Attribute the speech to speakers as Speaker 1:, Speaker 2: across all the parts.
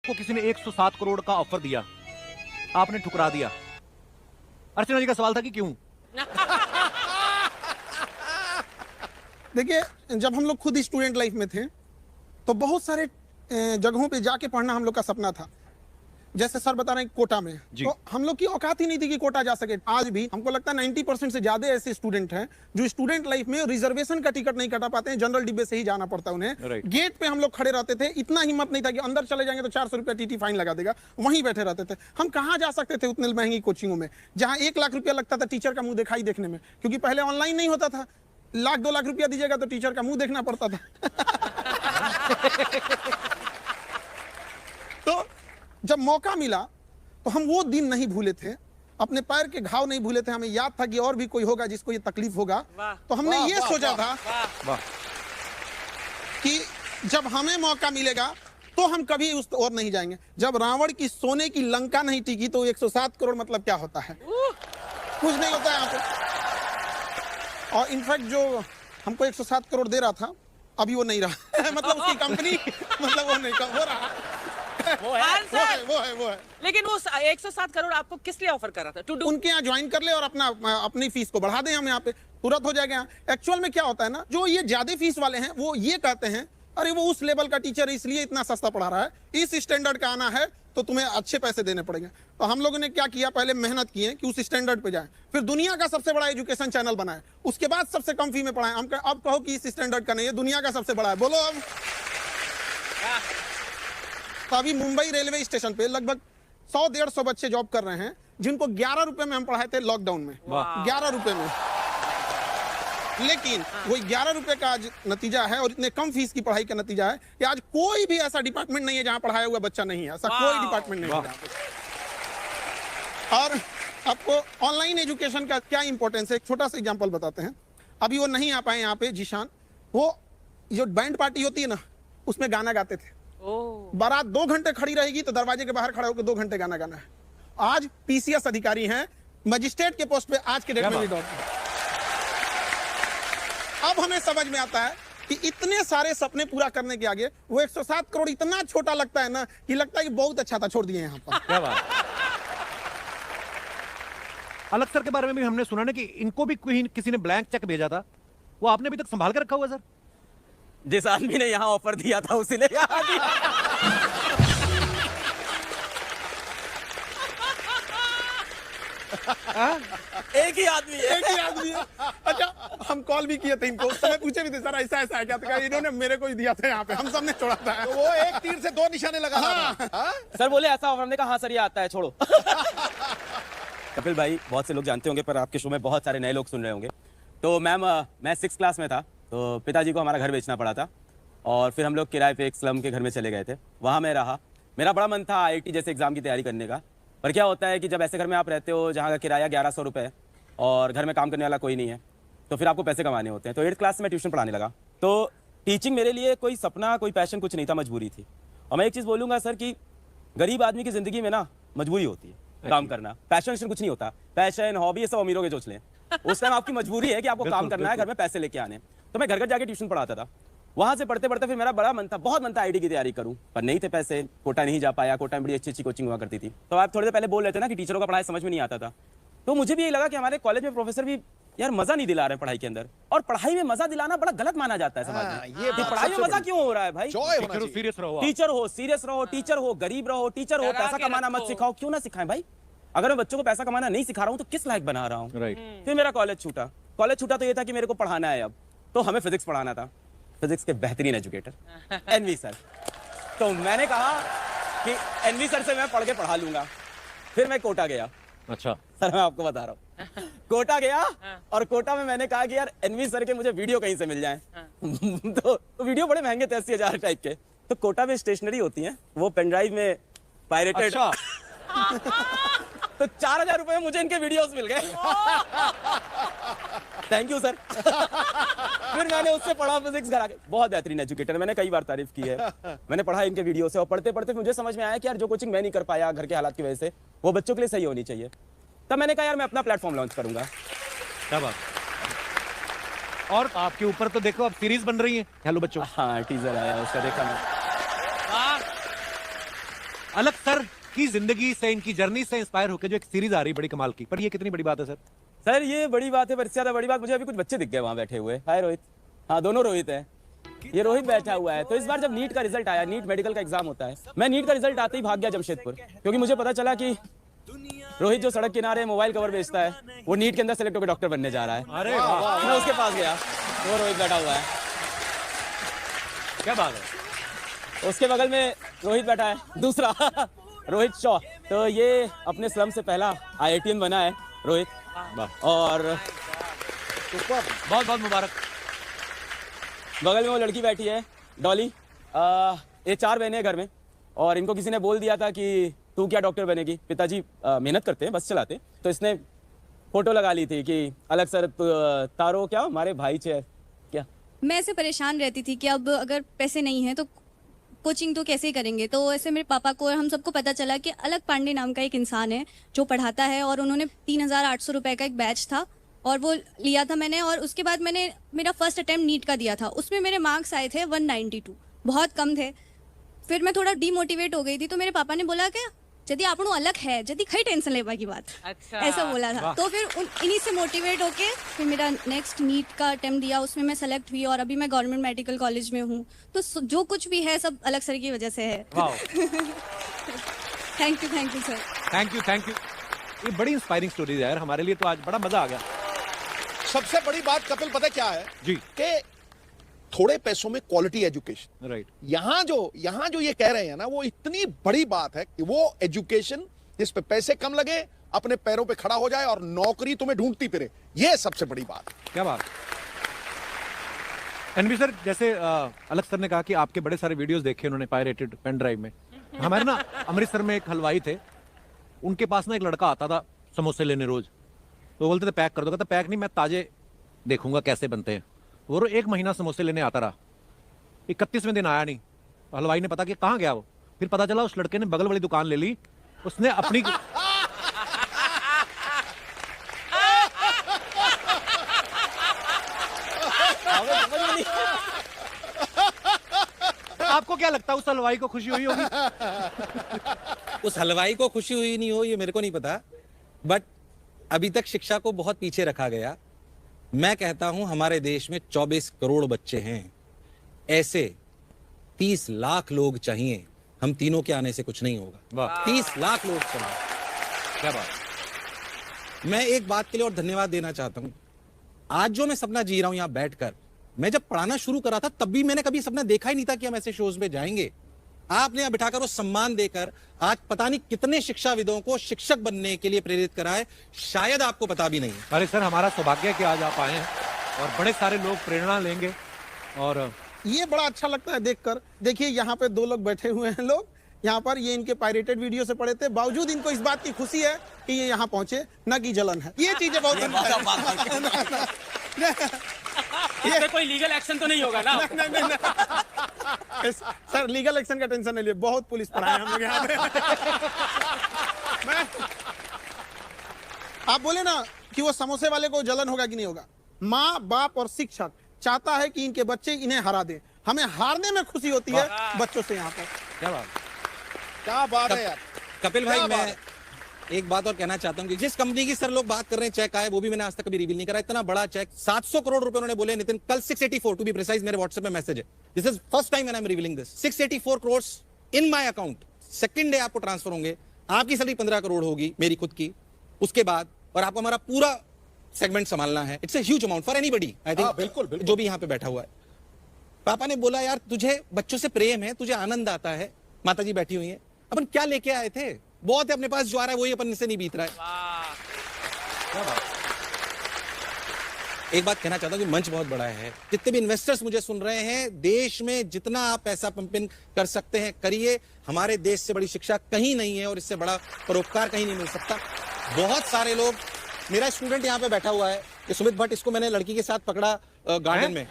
Speaker 1: को किसी ने 107 करोड़ का ऑफर दिया, आपने ठुकरा दिया। अर्चना जी का सवाल था कि क्यों?
Speaker 2: देखिए, जब हम लोग खुद स्टूडेंट लाइफ में थे तो बहुत सारे जगहों पे जाके पढ़ना हम लोग का सपना था। जैसे सर बता रहे हैं कोटा में, तो हम लोग की औकात ही नहीं थी कि कोटा जा सके। आज भी हमको लगता है 90% से ज्यादा ऐसे स्टूडेंट हैं जो स्टूडेंट लाइफ में रिजर्वेशन का टिकट नहीं कटा पाते हैं, जनरल डिब्बे से ही जाना पड़ता है उन्हें। गेट पे हम लोग खड़े रहते थे, इतना हिम्मत नहीं था कि अंदर चले जाएंगे तो 400 रुपया टीटी फाइन लगा देगा, वहीं बैठे रहते थे। हम कहाँ जा सकते थे उतने महंगी कोचिंगों में जहाँ 1 लाख रुपया लगता था टीचर का मुंह दिखाई देखने में, क्योंकि पहले ऑनलाइन नहीं होता था। 1-2 लाख रुपया दीजिएगा तो टीचर का मुंह देखना पड़ता था। तो जब मौका मिला तो हम वो दिन नहीं भूले थे, अपने पैर के घाव नहीं भूले थे। हमें याद था कि और भी कोई होगा जिसको ये तकलीफ होगा, तो हमने ये सोचा था कि जब हमें मौका मिलेगा तो हम कभी उस ओर नहीं जाएंगे। जब रावण की सोने की लंका नहीं टिकी तो 107 करोड़ मतलब क्या होता है? कुछ नहीं होता है यहाँ पे। और इनफैक्ट जो हमको 107 करोड़ दे रहा था अभी वो नहीं रहा। मतलब उसकी कंपनी, मतलब वो नहीं हो रहा। वो है।
Speaker 3: लेकिन वो 107 करोड़ आपको किस लिए ऑफर कर रहा था?
Speaker 2: उनके यहाँ ज्वाइन कर ले और अपनी फीस को बढ़ा दें, हम यहाँ पे तुरंत हो जाएगा। एक्चुअल में क्या होता है ना, जो ये ज्यादा फीस वाले हैं वो ये कहते हैं अरे वो उस लेवल का टीचर है इसलिए इतना सस्ता पढ़ा रहा है, इस स्टैंडर्ड का आना है तो तुम्हें अच्छे पैसे देने पड़ेंगे। तो हम लोगों ने क्या किया, पहले मेहनत किए कि उस स्टैंडर्ड पे जाए, फिर दुनिया का सबसे बड़ा एजुकेशन चैनल बनाए, उसके बाद सबसे कम फी में पढ़ाएं। हम अब कहो कि इस स्टैंडर्ड का नहीं है, दुनिया का सबसे बड़ा है, बोलो अब। तो अभी मुंबई रेलवे स्टेशन पे लगभग 100-150 बच्चे जॉब कर रहे हैं जिनको 11 रुपए में हम पढ़ाए थे लॉकडाउन में, 11 रुपए में। लेकिन वो 11 रुपए का आज नतीजा है और इतने कम फीस की पढ़ाई का नतीजा है कि आज कोई भी ऐसा डिपार्टमेंट नहीं है जहां पढ़ाया हुआ बच्चा नहीं है, ऐसा कोई डिपार्टमेंट नहीं है। और आपको ऑनलाइन एजुकेशन का क्या इंपॉर्टेंस है, एक छोटा सा एग्जांपल बताते हैं। अभी वो नहीं आ पाए यहाँ पे जीशान, वो जो बैंड पार्टी होती है ना उसमें गाना गाते थे। बारात 2 घंटे खड़ी रहेगी तो दरवाजे के बाहर खड़ा होकर 2 घंटे गाना गाना है। आज पीसीएस अधिकारी हैं, मजिस्ट्रेट के पोस्ट पे आज के डेट में भी दौड़ते हैं। अब हमें समझ में आता है कि इतने सारे सपने पूरा करने के आगे वो 107 करोड़ इतना छोटा लगता है ना कि लगता है कि बहुत अच्छा था, छोड़ दिए यहाँ पर।
Speaker 1: क्या बात। अलग सर के बारे में भी हमने सुना ना कि इनको भी किसी ने ब्लैंक चेक भेजा था, वो आपने अभी तक संभाल के रखा हुआ सर?
Speaker 4: जिस आदमी ने यहाँ ऑफर दिया था उसी ने यहाँ दिया। एक ही आदमी है।
Speaker 2: अच्छा, हम कॉल भी किए थे इनको, उस समय पूछे भी थे सर ऐसा ऐसा है क्या, तो इन्होंने मेरे को ही दिया था यहाँ पे, हम सबने छोड़ा था।
Speaker 5: तो वो एक तीर से 2 निशाने लगा था।
Speaker 4: सर बोले ऐसा ऑफर, हमने कहा हाँ सर ये आता है, छोड़ो। कपिल भाई बहुत से लोग जानते होंगे पर आपके शो में बहुत सारे नए लोग सुन रहे होंगे। तो मैम मैं 6th क्लास में था तो पिताजी को हमारा घर बेचना पड़ा था और फिर हम लोग किराए पे एक स्लम के घर में चले गए थे। वहाँ मैं रहा, मेरा बड़ा मन था IIT जैसे एग्जाम की तैयारी करने का। पर क्या होता है कि जब ऐसे घर में आप रहते हो जहाँ का किराया 1100 रुपये और घर में काम करने वाला कोई नहीं है तो फिर आपको पैसे कमाने होते हैं। तो 8th क्लास में ट्यूशन पढ़ाने लगा। तो टीचिंग मेरे लिए कोई सपना कोई पैशन कुछ नहीं था, मजबूरी थी। और मैं एक चीज़ बोलूँगा सर कि गरीब आदमी की ज़िंदगी में ना मजबूरी होती है काम करना, पैशन कुछ नहीं होता। पैशन हॉबी ये सब अमीरों के सोच लें। उस टाइम आपकी मजबूरी है कि आपको काम करना है, घर में पैसे लेके आने। तो मैं घर घर जाके ट्यूशन पढ़ाता था। वहां से पढ़ते पढ़ते फिर मेरा बड़ा मन था, बहुत मन था IIT की तैयारी करूं, पर नहीं थे पैसे, कोटा नहीं जा पाया। कोटा में बड़ी अच्छी अच्छी कोचिंग हुआ करती थी। तो आप थोड़ी देर पहले बोल रहे थे ना कि टीचरों का पढ़ाई समझ में नहीं आता था, तो मुझे भी यही लगा कि हमारे कॉलेज में प्रोफेसर भी यार मजा नहीं दिला रहे पढ़ाई के अंदर। और पढ़ाई में मजा दिलाना बड़ा गलत माना जाता है समाज में। ये पढ़ाई में मजा क्यों हो रहा है भाई?
Speaker 1: सीरियस रहो,
Speaker 4: टीचर हो, सीरियस रहो, टीचर हो, गरीब रहो, टीचर हो, पैसा कमाना मत सिखाओ। क्यों ना सिखाएं भाई? अगर मैं बच्चों को पैसा कमाना नहीं सिखा रहा हूँ तो किस लायक बना रहा हूँ? फिर मेरा कॉलेज छूटा। कॉलेज छूटा तो ये था कि मेरे को पढ़ाना है अब, तो हमें फिजिक्स पढ़ाना था। फिजिक्स के बेहतरीन एजुकेटर NV सर। तो मैंने कहा कि NV सर से मैं पढ़ के पढ़ा लूंगा। फिर मैं कोटा गया।
Speaker 1: अच्छा
Speaker 4: सर मैं आपको बता रहा हूँ, कोटा गया और कोटा में मैंने कहा कि यार NV सर के मुझे वीडियो कहीं से मिल जाए। तो वीडियो बड़े महंगे थे, 80,000 टाइप के। तो कोटा में स्टेशनरी होती है, वो पेन ड्राइव में पायरेटेड। तो 4,000 रुपए में मुझे इनके वीडियोस मिल गए। Thank you sir. फिर मैंने उससे पढ़ा फिजिक्स घर आके। बहुत बेहतरीन एजुकेटर, मैंने कई बार तारीफ की है। मैंने पढ़ा इनके वीडियो से और पढ़ते पढ़ते मुझे समझ में आया कि यार जो कोचिंग मैं नहीं कर पाया घर के हालात की वजह से, वो बच्चों के लिए सही होनी चाहिए। तब मैंने कहा यार मैं अपना प्लेटफॉर्म लॉन्च करूंगा।
Speaker 1: क्या बात। और आपके ऊपर तो देखो अब सीरीज बन रही है हेलो बच्चों।
Speaker 4: हाँ टीजर आया उसका, देखा मैं।
Speaker 1: अलग सर की जिंदगी से, इनकी जर्नी से इंस्पायर होकर जो एक सीरीज आ रही है बड़ी कमाल की, पर ये कितनी बड़ी बात है सर?
Speaker 4: सर ये बड़ी बात है, पर इससे ज्यादा बड़ी बात मुझे अभी कुछ बच्चे दिख गए वहाँ बैठे हुए। हाय रोहित। हाँ दोनों रोहित हैं। ये रोहित बैठा हुआ है। तो इस बार जब नीट का रिजल्ट आया, नीट मेडिकल का एग्जाम होता है, मैं नीट का रिजल्ट आते ही भाग गया जमशेदपुर, क्योंकि मुझे पता चला कि रोहित जो सड़क किनारे मोबाइल कवर बेचता है, वो नीट के अंदर सेलेक्ट होकर डॉक्टर बनने जा रहा है।
Speaker 1: अरे वाह,
Speaker 4: मैं उसके पास गया, वो रोहित बैठा हुआ है।
Speaker 1: क्या बात है।
Speaker 4: उसके बगल में रोहित बैठा है दूसरा रोहित शॉ। तो ये अपने स्लम से पहला IITian बना है रोहित। और
Speaker 1: बहुत बहुत मुबारक।
Speaker 4: बगल में वो लड़की बैठी है डॉली। ये 4 बहनें हैं घर में, और इनको किसी ने बोल दिया था कि तू क्या डॉक्टर बनेगी। पिताजी मेहनत करते हैं, बस चलाते, तो इसने फोटो लगा ली थी कि अलग सर तारो क्या हमारे भाई छे क्या।
Speaker 6: मैं ऐसे परेशान रहती थी कि अब अगर पैसे नहीं हैं तो कोचिंग तो कैसे करेंगे। तो ऐसे मेरे पापा को और हम सबको पता चला कि अलग पांडे नाम का एक इंसान है जो पढ़ाता है, और उन्होंने 3800 रुपए का एक बैच था और वो लिया था मैंने। और उसके बाद मैंने मेरा फर्स्ट अटेम्प्ट नीट का दिया था, उसमें मेरे मार्क्स आए थे 192, बहुत कम थे। फिर मैं थोड़ा डीमोटिवेट हो गई थी, तो मेरे पापा ने बोला कि यदि आपनो अलग है, यदि खई टेंशन लेवा की बात,
Speaker 3: अच्छा।
Speaker 6: ऐसा बोला था। तो फिर इन्हीं से मोटिवेट होके फिर मेरा नेक्स्ट नीट का अटेम्प्ट दिया, उसमें मैं सेलेक्ट हुई और अभी मैं गवर्नमेंट मेडिकल कॉलेज में हूँ। तो जो कुछ भी है सब अलग सर की वजह से है। Thank you sir.
Speaker 1: Thank you. ये बड़ी इंस्पायरिंग स्टोरी है यार, हमारे लिए तो आज बड़ा मजा आ गया।
Speaker 5: सबसे बड़ी बात कपिल पता क्या है
Speaker 1: जी।
Speaker 5: कि थोड़े पैसों में क्वालिटी एजुकेशन।
Speaker 1: राइट।
Speaker 5: यहाँ जो ये कह रहे हैं ना, वो इतनी बड़ी बात है कि वो एजुकेशन जिस पे पैसे कम लगे, अपने पैरों पे खड़ा हो जाए और नौकरी तुम्हें ढूंढती फिरे, ये सबसे बड़ी बात।
Speaker 1: क्या बात। एनबी सर, जैसे अलग सर ने कहा कि आपके बड़े सारे वीडियोस देखे उन्होंने पायरेटेड पेन ड्राइव में। हमारे ना अमृतसर में एक हलवाई थे, उनके पास ना एक लड़का आता था समोसे लेने रोज। तो बोलते थे पैक कर दो, कहता पैक नहीं, मैं ताजे देखूंगा कैसे बनते हैं। वो 1 महीना समोसे लेने आता रहा, 31वें दिन आया नहीं। हलवाई ने पता कि कहाँ गया वो, फिर पता चला उस लड़के ने बगल वाली दुकान ले ली, उसने अपनी आपको क्या लगता है उस हलवाई को खुशी हुई होगी?
Speaker 7: उस हलवाई को खुशी हुई नहीं हो ये मेरे को नहीं पता, बट अभी तक शिक्षा को बहुत पीछे रखा गया। मैं कहता हूं हमारे देश में 24 करोड़ बच्चे हैं, ऐसे 30 लाख लोग चाहिए। हम तीनों के आने से कुछ नहीं होगा। 30 लाख लोग चाहिए।
Speaker 1: क्या बात।
Speaker 7: मैं एक बात के लिए और धन्यवाद देना चाहता हूं। आज जो मैं सपना जी रहा हूं यहां बैठकर, मैं जब पढ़ाना शुरू करा था तब भी मैंने कभी सपना देखा ही नहीं था कि हम ऐसे शोज में जाएंगे। आपने यहां बिठाकर वो सम्मान देकर आज पता नहीं कितने शिक्षाविदों को शिक्षक बनने के लिए प्रेरित करा है, शायद आपको पता भी नहीं है।
Speaker 1: अरे सर, हमारा सौभाग्य है कि आज आप आए हैं और बड़े सारे लोग प्रेरणा लेंगे। और
Speaker 2: ये बड़ा अच्छा लगता है देखकर। देखिए यहाँ पे 2 लोग बैठे हुए हैं, लोग यहाँ पर ये इनके पायरेटेड वीडियो से पढ़े थे, बावजूद इनको इस बात की खुशी है कि ये यहाँ पहुंचे, न कि जलन है। ये चीजें बहुत
Speaker 4: ये कोई लीगल एक्शन तो नहीं होगा ना?
Speaker 2: सर लीगल एक्शन का टेंशन नहीं लिए, बहुत पुलिस पढ़ाए हम लोग यहाँ पे। आप बोले ना कि वो समोसे वाले को जलन होगा कि नहीं होगा। माँ बाप और शिक्षक चाहता है कि इनके बच्चे इन्हें हरा दें, हमें हारने में खुशी होती है बच्चों से। यहाँ पर
Speaker 5: क्या बात है यार।
Speaker 7: कपिल भाई, मैं एक बात और कहना चाहता हूं कि जिस कंपनी की सर लोग बात कर रहे हैं चेक आए, वो भी मैंने आज तक कभी रिवील नहीं करा। इतना बड़ा चेक 700 करोड़ रुपए उन्होंने बोले नितिन, कल 684 टू बी प्रिसाइज, मेरे व्हाट्सएप में मैसेज है। This is first time when I am revealing this. 684 crore in my account, second day आपको ट्रांसफर होंगे। आपकी सैलरी 15 करोड़ होगी मेरी खुद की, उसके बाद और आपको हमारा पूरा सेगमेंट संभालना है। It's a huge amount for anybody, I think.
Speaker 5: बिल्कुल
Speaker 7: जो भी यहाँ पे बैठा हुआ है। पापा ने बोला यार तुझे बच्चों से प्रेम है, तुझे आनंद आता है। माता जी बैठी हुई है, अपन क्या लेके आए थे, बहुत है अपने पास, जो आ रहा है वही अपन से नहीं बीत रहा है। एक बात कहना चाहता हूं कि मंच बहुत बड़ा है, जितने भी इन्वेस्टर्स मुझे सुन रहे हैं, देश में जितना आप पैसा पंपिंग कर सकते हैं करिए। हमारे देश से बड़ी शिक्षा कहीं नहीं है और इससे बड़ा परोपकार कहीं नहीं मिल सकता। बहुत सारे लोग, मेरा स्टूडेंट यहाँ पे बैठा हुआ है कि सुमित भट्ट, इसको मैंने लड़की के साथ पकड़ा गार्डन में।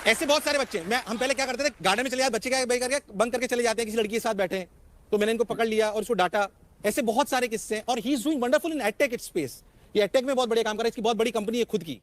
Speaker 7: ऐसे बहुत सारे बच्चे, हम पहले क्या करते थे, गार्डन में चले जाते, बच्चे क्या करके बंद करके चले जाते हैं, किसी लड़की के साथ बैठे हैं, तो मैंने इनको पकड़ लिया और उसको डांटा। ऐसे बहुत सारे किस्से हैं और he is doing wonderful in edtech space. ये एडटेक में बहुत बड़े काम कर रहा है, इसकी बहुत बड़ी कंपनी है खुद की।